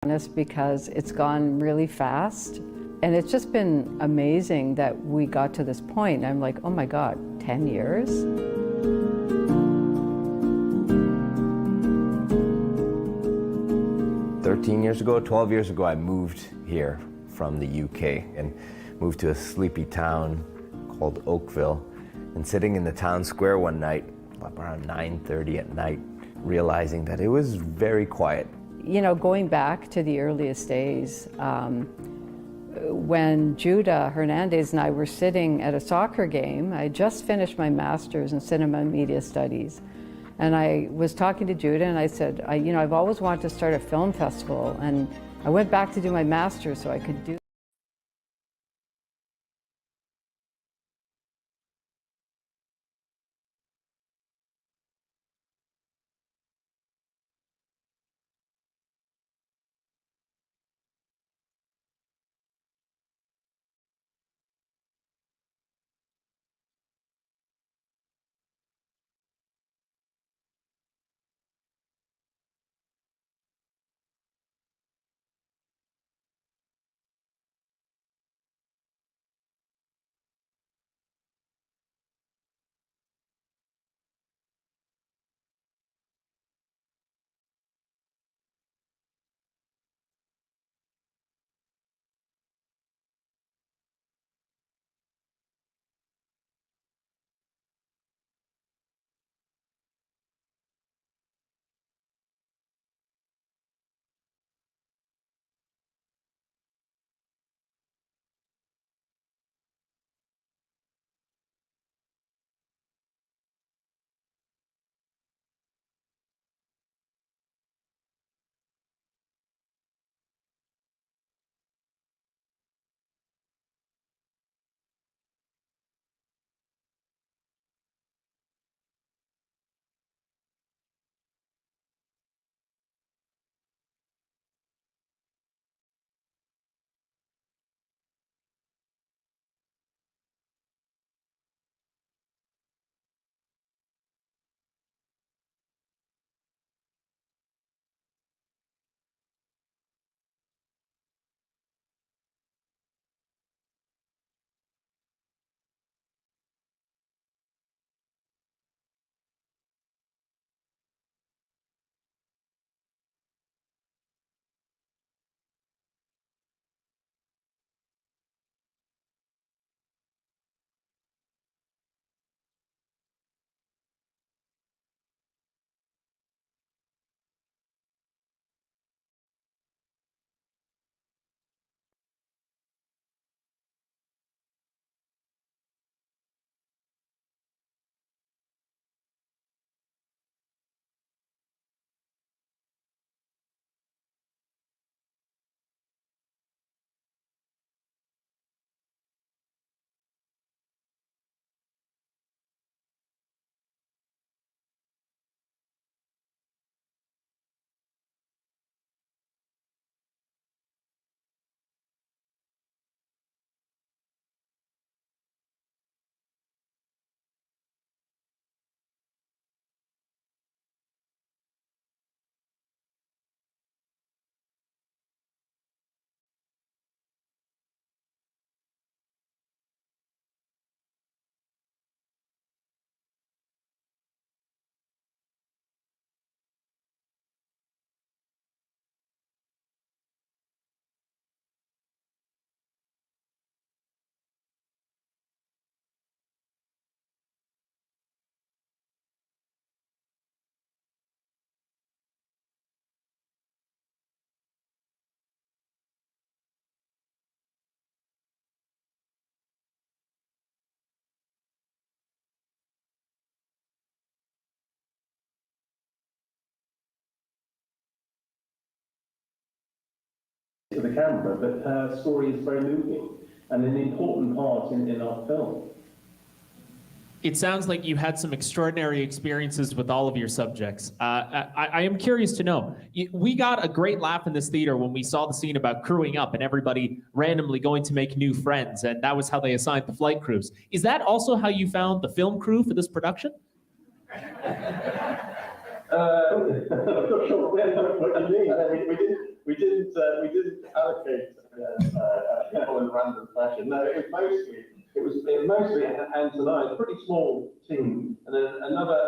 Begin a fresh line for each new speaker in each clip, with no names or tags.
honest, because it's gone really fast. And it's just been amazing that we got to this point. I'm like, oh my God, 10 years?
13 years ago, 12 years ago, I moved here from the UK and moved to a sleepy town called Oakville. And sitting in the town square one night, around 9:30 at night, realizing that it was very quiet.
You know, going back to the earliest days, when Judah Hernandez and I were sitting at a soccer game, I just finished my master's in cinema and media studies. And I was talking to Judah and I said, I've always wanted to start a film festival. And I went back to do my master's so I could do.
To the camera, but her story is very moving and an important part in our film.
It sounds like you had some extraordinary experiences with all of your subjects. I am curious to know, we got a great laugh in this theater when we saw the scene about crewing up and everybody randomly going to make new friends, and that was how they assigned the flight crews. Is that also how you found the film crew for this production?
I'm not sure what you mean. We we didn't allocate in random fashion. No, it was mostly Hans and I, a pretty small team, and then another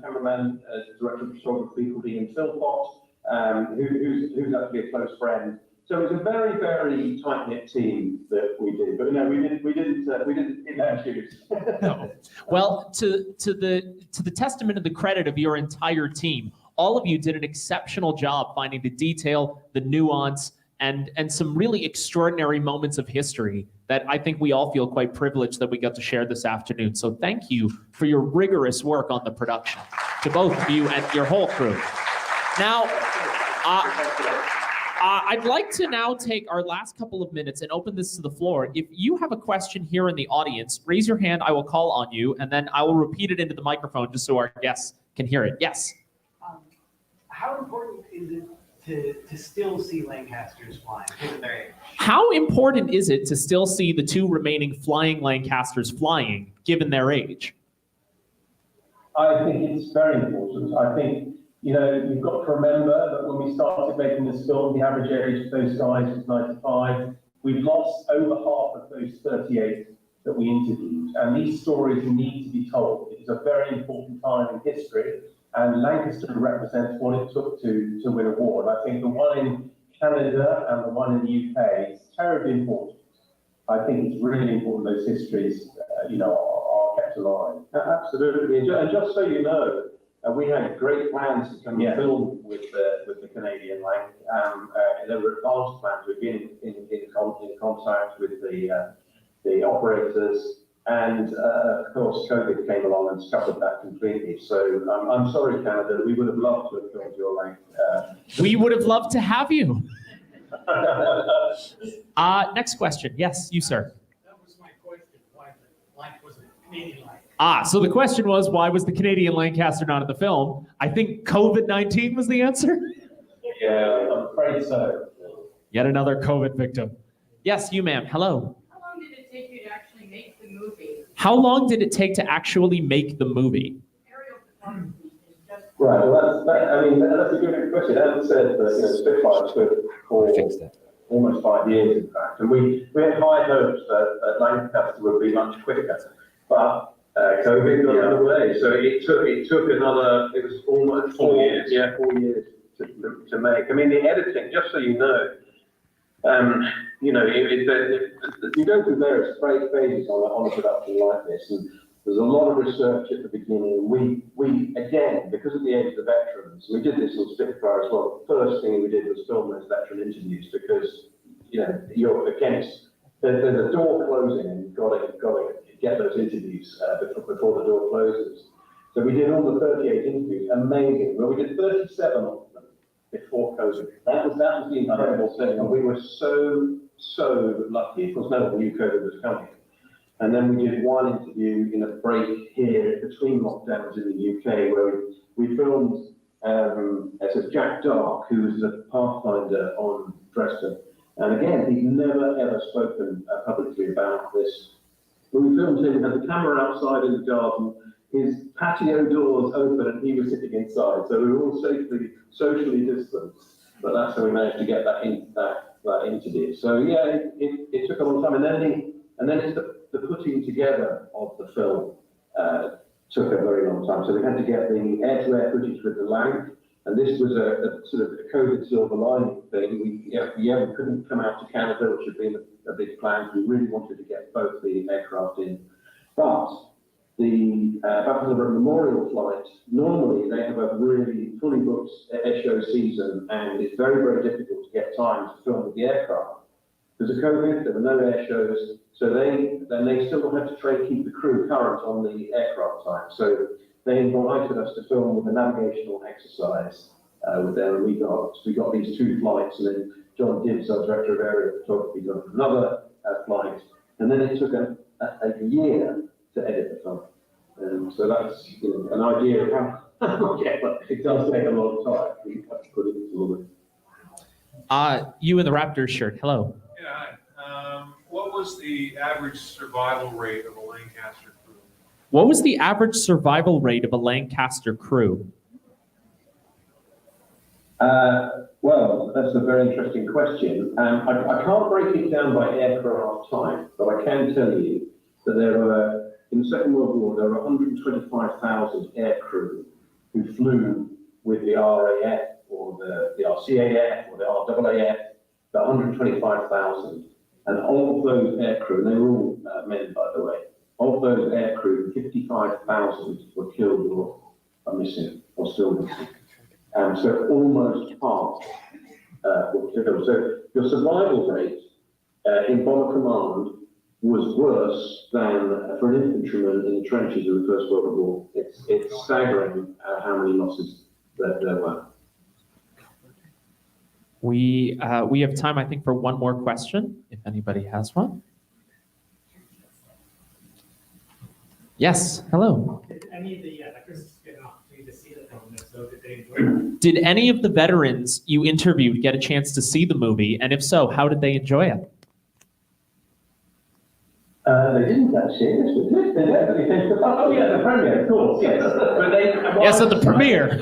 cameraman, director of photography called Ian Philpott, who's actually a close friend. So it was a very, very tight-knit team that we did. But no, we didn't in our shoes.
No. Well, to the testament of the credit of your entire team, all of you did an exceptional job finding the detail, the nuance, and some really extraordinary moments of history that I think we all feel quite privileged that we got to share this afternoon. So thank you for your rigorous work on the production, to both of you and your whole crew. Now, I'd like to now take our last couple of minutes and open this to the floor. If you have a question here in the audience, raise your hand, I will call on you, and then I will repeat it into the microphone just so our guests can hear it. Yes?
How important is it to still see Lancasters flying, given their age?
How important is it to still see the two remaining flying Lancasters flying, given their age?
I think it's very important. I think, you've got to remember that when we started making this film, the average age of those guys was 95. We've lost over half of those 38 that we interviewed, and these stories need to be told. It is a very important time in history, and Lancaster represents what it took to win a war. And I think the one in Canada and the one in the UK is terribly important. I think it's really important those histories, are kept alive. Absolutely, and just so you know, we had great plans to come and film with the Canadian Lang. There were advanced plans. We've been in contact with the operators, and of course COVID came along and scuppered that completely. So I'm sorry, Canada. We would have loved to have filmed your Lang.
We would have loved to have you. Next question. Yes, you, sir.
That was my question. Why the Lang was a Canadian Lang?
So the question was, why was the Canadian Lancaster not in the film? I think COVID-19 was the answer.
Yeah, I'm afraid so.
Yet another COVID victim. Yes, you, ma'am. Hello.
How long did it take you to actually make the movie?
How long did it take to actually make the movie?
Aerial photography is just...
Right, well, that's a good question. Alan said that Spitfire took for almost 5 years, in fact, and we had high hopes that Lancaster would be much quicker, but COVID got out of the way, so it took another. It was almost 4 years. Yeah, 4 years to make. I mean, the editing, just so you know, you go through various phases on a production like this, and there's a lot of research at the beginning. We again, because of the age of the veterans, we did this on Spitfire as well. The first thing we did was film those veteran interviews because you're against. There's a door closing, and you've got to get those interviews before the door closes. So we did all the 38 interviews, amazing. Well, we did 37 of them before COVID. That was the incredible thing, and we were so lucky. Of course, no one knew COVID was coming. And then we did one interview in a break here between lockdowns in the UK, where we filmed as Jack Dark, who was a pathfinder on Dresden. And again, he'd never ever spoken publicly about this. When we filmed him, we had the camera outside in the garden, his patio doors open, and he was sitting inside. So we were all socially distanced, but that's how we managed to get that interview. So yeah, it took a long time, and then it's the putting together of the film took a very long time. So we had to get the air-to-air footage with the Lang, and this was a sort of a COVID silver lining thing. We couldn't come out to Canada, which had been a big plan. We really wanted to get both the aircraft in. But the Battle of the Memorial flight, normally they have a really fully booked air show season, and it's very, very difficult to get time to film with the aircraft. Because of COVID, there were no air shows, so they still had to try and keep the crew current on the aircraft time. So they invited us to film with a navigational exercise with them, and we got these 2 flights, and then John Dibbs, our director of aerial photography, got another flight, and then it took a year to edit the film. So that's an idea of how it does take a lot of time. We have to put it into all this.
You in the Raptors shirt. Hello.
Yeah, hi. What was the average survival rate of a Lancaster crew?
What was the average survival rate of a Lancaster crew?
Well, that's a very interesting question. I can't break it down by aircraft type, but I can tell you that there were, in the Second World War, there were 125,000 aircrew who flew with the RAF or the RCAF or the RAAF, the 125,000. And of those aircrew, they were all men, by the way, of those aircrew, 55,000 were killed or are missing or still missing. So almost half were killed. So your survival rate in bomber command was worse than for an infantryman in the trenches of the First World War. It's staggering how many losses there were.
We have time, I think, for one more question, if anybody has one. Yes, hello.
Did any of the veterans get an opportunity to see the film? If so, did they enjoy it?
Did any of the veterans you interviewed get a chance to see the movie? And if so, how did they enjoy it?
They didn't actually. Oh yeah, the premiere, of course. Yes, but
Yes, at the premiere.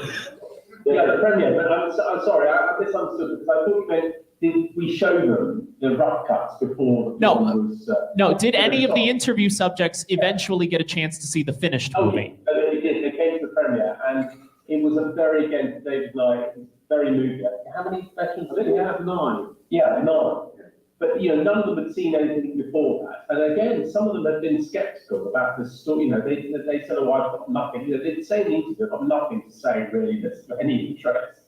Yeah, the premiere. But I'm sorry, I misunderstood because I thought you meant did we show them the rough cuts before the film was?
No. Did any of the interview subjects eventually get a chance to see the finished movie?
Oh, they did. They came to the premiere, and it was a very, again, David Knight, very moving. How many veterans did we have? 9. Yeah, 9. But none of them had seen anything before that. And again, some of them had been sceptical about the story. They said, "Oh, I've got nothing." They'd say in the interview, "I've got nothing to say really that's of any interest."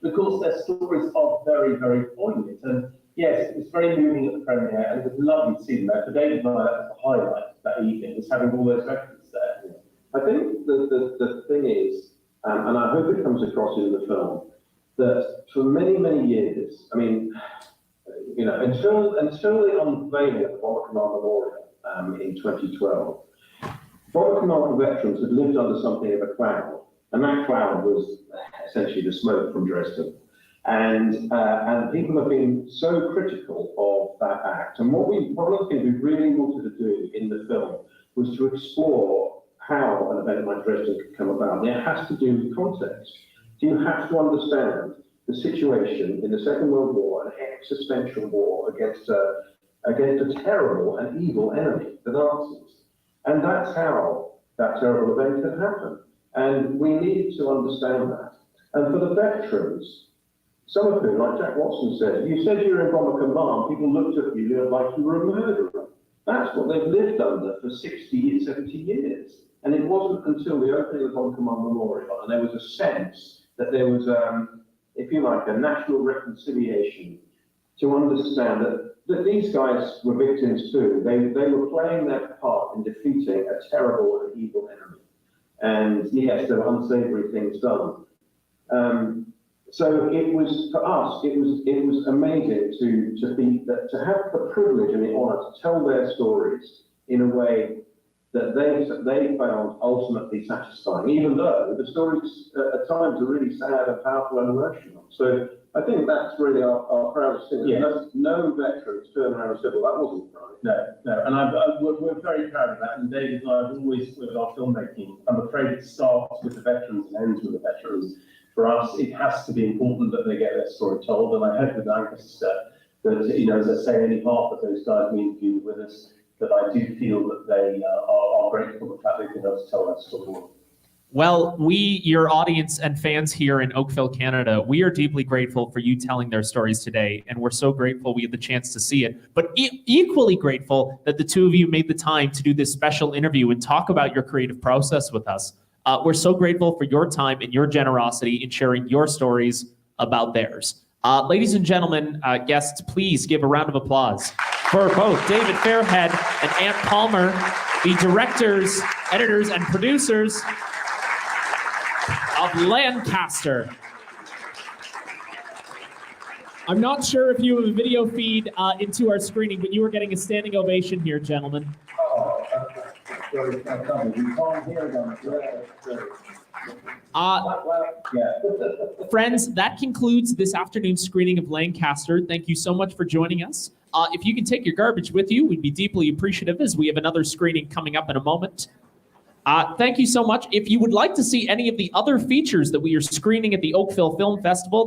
Because their stories are very, very poignant. And yes, it was very moving at the premiere, and it was lovely to see them there. For David and I, that was the highlight that evening, was having all those veterans there. I think the thing is, and I hope it comes across in the film, that for many, many years, I mean, until the unveiling of the Bomber Command Memorial in 2012, Bomber Command veterans had lived under something of a cloud, and that cloud was essentially the smoke from Dresden. And people have been so critical of that act. And one of the things we really wanted to do in the film was to explore how an event like Dresden could come about. And it has to do with context. You have to understand the situation in the Second World War, an existential war against a terrible and evil enemy, the Nazis. And that's how that terrible event had happened. And we needed to understand that. And for the veterans, some of whom, like Jack Watson said, you said you were in Bomber Command, people looked at you like you were a murderer. That's what they've lived under for 60, 70 years. And it wasn't until the opening of the Bomber Command Memorial, and there was a sense that there was, if you like, a national reconciliation to understand that these guys were victims too. They were playing their part in defeating a terrible and evil enemy. And yes, there were unsavory things done. So it was, for us, it was amazing to have the privilege and the honor to tell their stories in a way that they found ultimately satisfying, even though the stories at times are really sad and powerful and emotional. So I think that's really our proudest thing. Yes. No veterans turned around and said, "Well, that wasn't right." No. And we're very proud of that. And David and I have always, with our filmmaking, I'm afraid it starts with the veterans and ends with the veterans. For us, it has to be important that they get their story told. And I hope with Lancaster that, as I say, any half of those guys we interviewed with us, that I do feel that they are grateful for the fact they've been able to tell that story.
Well, we, your audience and fans here in Oakville, Canada, we are deeply grateful for you telling their stories today, and we're so grateful we had the chance to see it, but equally grateful that the two of you made the time to do this special interview and talk about your creative process with us. We're so grateful for your time and your generosity in sharing your stories about theirs. Ladies and gentlemen, guests, please give a round of applause for both David Fairhead and Ant Palmer, the directors, editors, and producers of Lancaster. I'm not sure if you have a video feed into our screening, but you are getting a standing ovation here, gentlemen. Friends, that concludes this afternoon's screening of Lancaster. Thank you so much for joining us. If you can take your garbage with you, we'd be deeply appreciative as we have another screening coming up in a moment. Thank you so much. If you would like to see any of the other features that we are screening at the Oakville Film Festival,